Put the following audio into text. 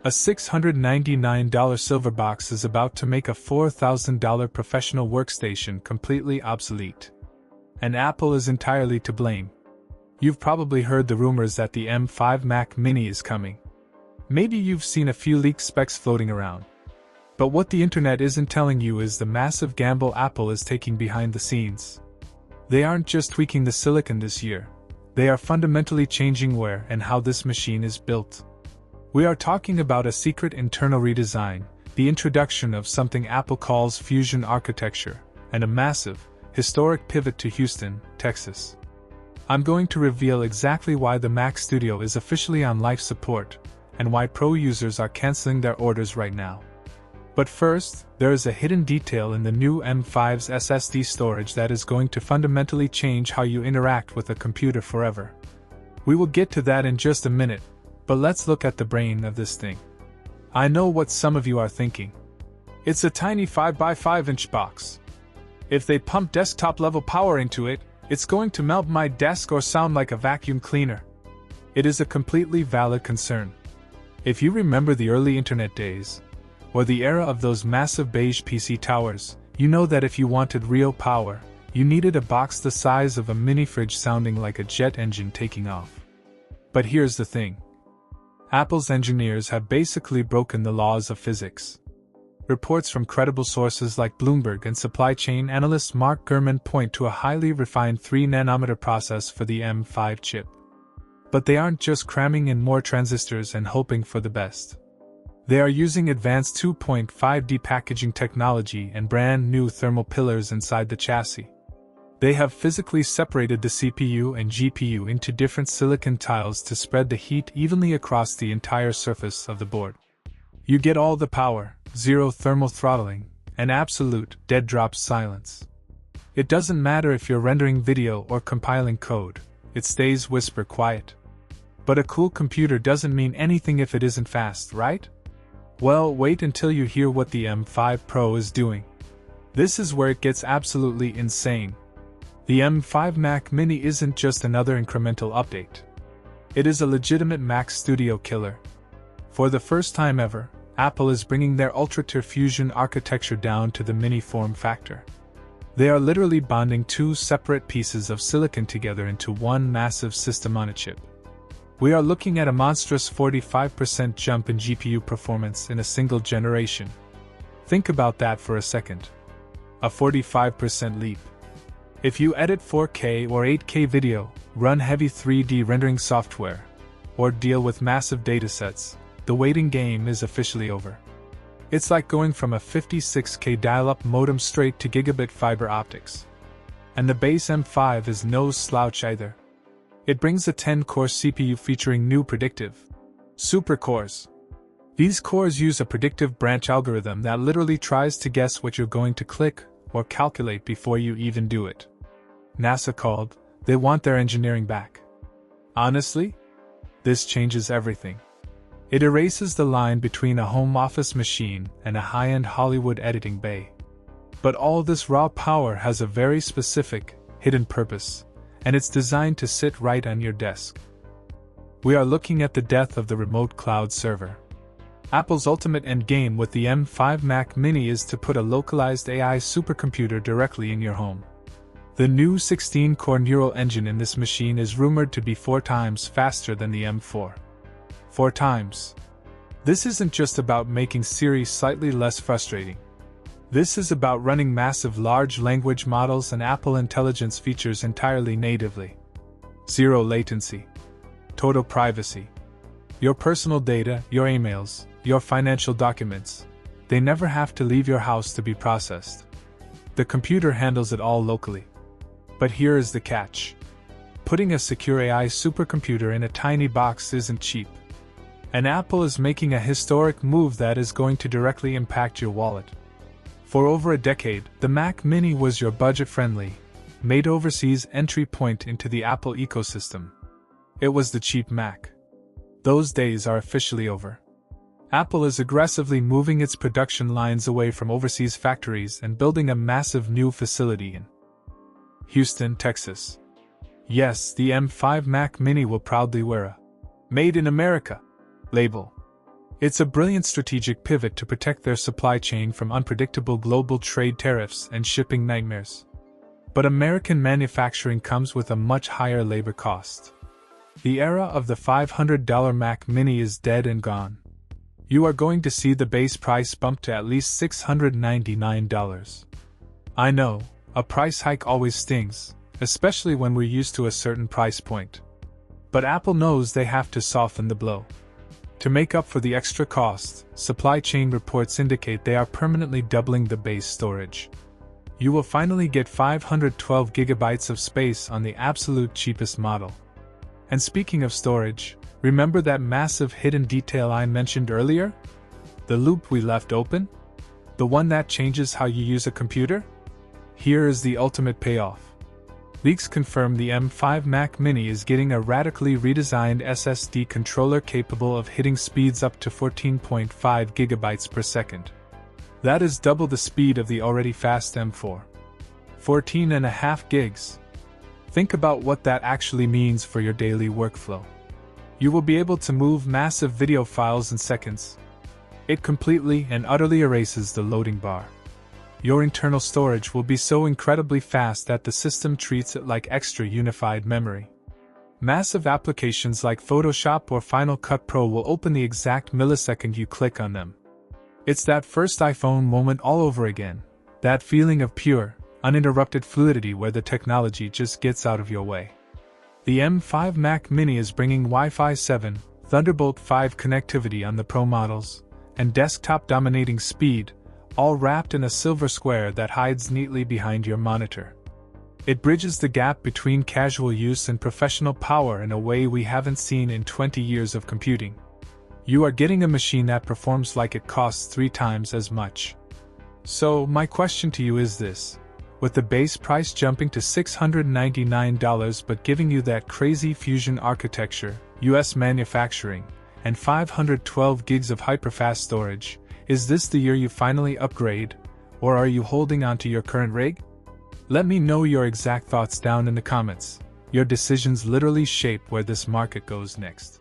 A $699 silver box is about to make a $4,000 professional workstation completely obsolete. And Apple is entirely to blame. You've probably heard the rumors that the M5 Mac Mini is coming. Maybe you've seen a few leaked specs floating around. But what the internet isn't telling you is the massive gamble Apple is taking behind the scenes. They aren't just tweaking the silicon this year. They are fundamentally changing where and how this machine is built. We are talking about a secret internal redesign, the introduction of something Apple calls fusion architecture, and a massive, historic pivot to Houston, Texas. I'm going to reveal exactly why the Mac Studio is officially on life support, and why pro users are canceling their orders right now. But first, there is a hidden detail in the new M5's SSD storage that is going to fundamentally change how you interact with a computer forever. We will get to that in just a minute, but let's look at the brain of this thing. I know what some of you are thinking. It's a tiny 5x5-inch box. If they pump desktop-level power into it, it's going to melt my desk or sound like a vacuum cleaner. It is a completely valid concern. If you remember the early internet days, or the era of those massive beige PC towers, you know that if you wanted real power, you needed a box the size of a mini fridge sounding like a jet engine taking off. But here's the thing. Apple's engineers have basically broken the laws of physics. Reports from credible sources like Bloomberg and supply chain analyst Mark Gurman point to a highly refined 3-nanometer process for the M5 chip. But they aren't just cramming in more transistors and hoping for the best. They are using advanced 2.5D packaging technology and brand new thermal pillars inside the chassis. They have physically separated the CPU and GPU into different silicon tiles to spread the heat evenly across the entire surface of the board. You get all the power, zero thermal throttling, and absolute dead drop silence. It doesn't matter if you're rendering video or compiling code, it stays whisper quiet. But a cool computer doesn't mean anything if it isn't fast, right? Well, wait until you hear what the M5 Pro is doing. This is where it gets absolutely insane. The M5 Mac Mini isn't just another incremental update. It is a legitimate Mac Studio killer. For the first time ever, Apple is bringing their Ultra-Tier Fusion architecture down to the mini form factor. They are literally bonding two separate pieces of silicon together into one massive system on a chip. We are looking at a monstrous 45% jump in GPU performance in a single generation. Think about that for a second. A 45% leap. If you edit 4K or 8K video, run heavy 3D rendering software, or deal with massive datasets, the waiting game is officially over. It's like going from a 56K dial-up modem straight to gigabit fiber optics. And the base M5 is no slouch either. It brings a 10-core CPU featuring new predictive supercores. These cores use a predictive branch algorithm that literally tries to guess what you're going to click or calculate before you even do it. NASA called, they want their engineering back. Honestly, this changes everything. It erases the line between a home office machine and a high-end Hollywood editing bay. But all this raw power has a very specific, hidden purpose, and it's designed to sit right on your desk. We are looking at the death of the remote cloud server. Apple's ultimate endgame with the M5 Mac Mini is to put a localized AI supercomputer directly in your home. The new 16-core neural engine in this machine is rumored to be 4 times faster than the M4. 4 times. This isn't just about making Siri slightly less frustrating. This is about running massive large language models and Apple Intelligence features entirely natively. Zero latency. Total privacy. Your personal data, your emails, your financial documents, they never have to leave your house to be processed. The computer handles it all locally. But here is the catch. Putting a secure AI supercomputer in a tiny box isn't cheap. And Apple is making a historic move that is going to directly impact your wallet. For over a decade, the Mac Mini was your budget-friendly, made overseas entry point into the Apple ecosystem. It was the cheap Mac. Those days are officially over. Apple is aggressively moving its production lines away from overseas factories and building a massive new facility in Houston, Texas. Yes, the M5 Mac Mini will proudly wear a Made in America label. It's a brilliant strategic pivot to protect their supply chain from unpredictable global trade tariffs and shipping nightmares. But American manufacturing comes with a much higher labor cost. The era of the $500 Mac Mini is dead and gone. You are going to see the base price bump to at least $699. I know, a price hike always stings, especially when we're used to a certain price point. But Apple knows they have to soften the blow. To make up for the extra cost, supply chain reports indicate they are permanently doubling the base storage. You will finally get 512 gigabytes of space on the absolute cheapest model. And speaking of storage, remember that massive hidden detail I mentioned earlier? The loop we left open? The one that changes how you use a computer? Here is the ultimate payoff. Leaks confirm the M5 Mac Mini is getting a radically redesigned SSD controller capable of hitting speeds up to 14.5 gigabytes per second. That is double the speed of the already fast M4. 14.5 gigs. Think about what that actually means for your daily workflow. You will be able to move massive video files in seconds. It completely and utterly erases the loading bar. Your internal storage will be so incredibly fast that the system treats it like extra unified memory. Massive applications like Photoshop or Final Cut Pro will open the exact millisecond you click on them. It's that first iPhone moment all over again, that feeling of pure, uninterrupted fluidity where the technology just gets out of your way. The M5 Mac Mini is bringing Wi-Fi 7, Thunderbolt 5 connectivity on the Pro models, and desktop-dominating speed, all wrapped in a silver square that hides neatly behind your monitor. It bridges the gap between casual use and professional power in a way we haven't seen in 20 years of computing. You are getting a machine that performs like it costs 3 times as much. So, my question to you is this: with the base price jumping to $699 but giving you that crazy Fusion architecture, US manufacturing, and 512 gigs of hyperfast storage, is this the year you finally upgrade, or are you holding on to your current rig? Let me know your exact thoughts down in the comments. Your decisions literally shape where this market goes next.